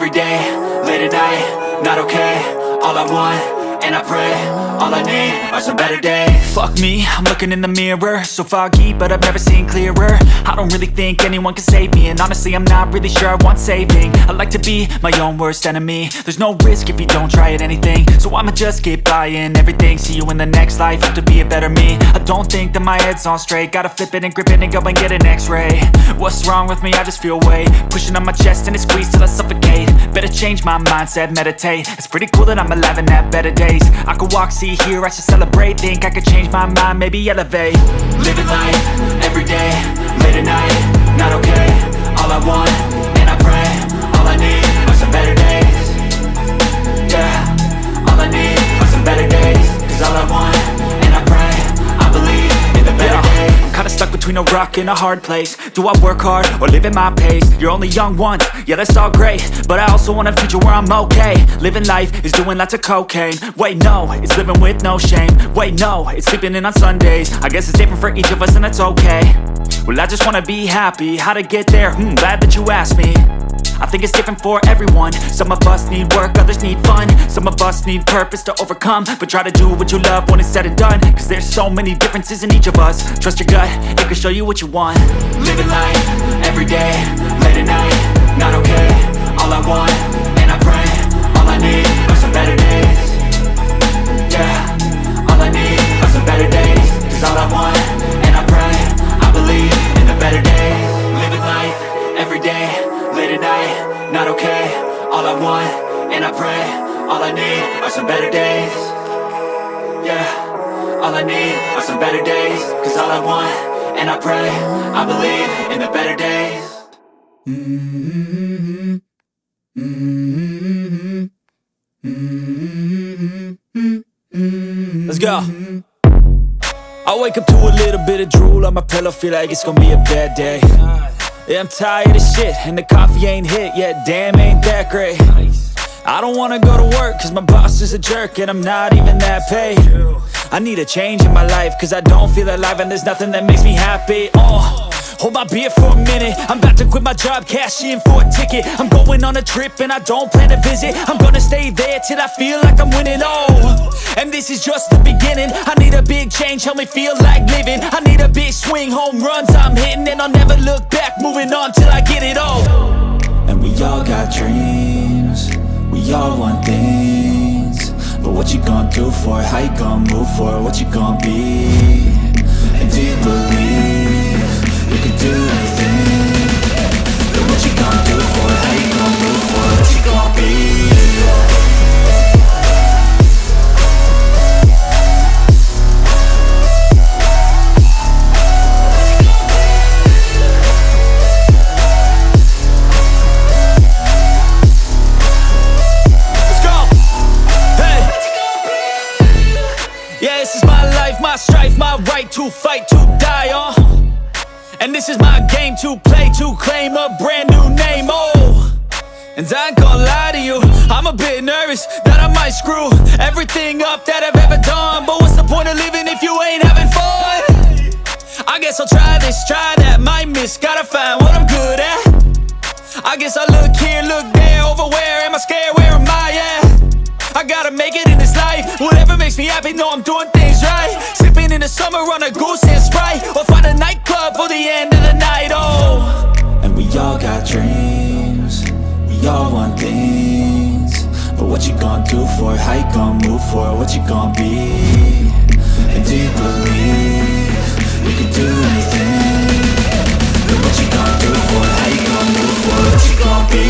every day, late at night, not okay. All I want, and I pray, all I need are some better days. Fuck me, I'm looking in the mirror, so foggy, but I've never seen clearer. I don't really think anyone can save me, and honestly I'm not really sure I want saving. I like to be my own worst enemy. There's no risk if you don't try at anything, so I'ma just keep buying everything. See you in the next life, have to be a better me. I don't think that my head's on straight, gotta flip it and grip it and go and get an x-ray. What's wrong with me? I just feel weight pushing on my chest and it squeezes till I suffocate. Better change my mindset, meditate. It's pretty cool that I'm alive and have better days. I could walk, see, hear, I should celebrate. Think I could change my mind, maybe elevate. Living life, every day, late at night, not okay. All I want, and I pray, all I need are some better days. Yeah, all I need are some better days. Cause all I want, and I pray, I believe in the better days. I'm kinda stuck between a rock and a hard place. Do I work hard or live at my pace? You're only young once, yeah that's all great, but I also want a future where I'm okay. Living life is doing lots of cocaine. Wait no, it's living with no shame. Wait no, it's sleeping in on Sundays. I guess it's different for each of us and that's okay. Well I just wanna be happy, how to get there? Glad that you asked me. I think it's different for everyone. Some of us need work, others need fun. Some of us need purpose to overcome. But try to do what you love when it's said and done. Cause there's so many differences in each of us. Trust your gut, it can show you what you want. Living life, every day, late at night, not okay. All I want, and I pray, all I need are some better days. Yeah, all I need are some better days. Cause all I want, and I pray, I believe in the better days. Living life, every day, late at night, not okay. All I want, and I pray, all I need are some better days. Yeah, all I need are some better days. Cause all I want, and I pray, I believe in the better days. Let's go. I wake up to a little bit of drool on my pillow, feel like it's gonna be a bad day. Yeah, I'm tired of shit, and the coffee ain't hit yet, damn ain't that great. I don't wanna go to work, cause my boss is a jerk, and I'm not even that paid. I need a change in my life, cause I don't feel alive, and there's nothing that makes me happy. Hold my beer for a minute, I'm about to quit my job, cash in for a ticket. I'm going on a trip and I don't plan to visit. I'm gonna stay there till I feel like I'm winning, and this is just the beginning. I need a big change, help me feel like living. I need a big swing, home runs I'm hitting, and I'll never look back, moving on till I get it all. And we all got dreams, we all want things, but what you gonna do for it? How you gonna move for it? What you gonna be? And do you believe you can do anything? But what you gonna do for it? How you gonna move for it? What you gonna be? My strife, my right to fight, to die on. And this is my game to play, to claim a brand new name, And I ain't gonna lie to you, I'm a bit nervous that I might screw everything up that I've ever done. But what's the point of living if you ain't having fun? I guess I'll try this, try that, might miss, gotta find what I'm good at. I guess I look here, look there, over where am I scared, where am I at? I gotta make it in this life, whatever makes me happy, know I'm doing things right. Sipping in the summer on a goose and Sprite, or find a nightclub for the end of the night, And we all got dreams, we all want things, but what you gonna do for it? How you gonna move for it? What you gonna be? And do you believe you can do anything? But what you gonna do for it? How you gonna move for it? What you gonna be?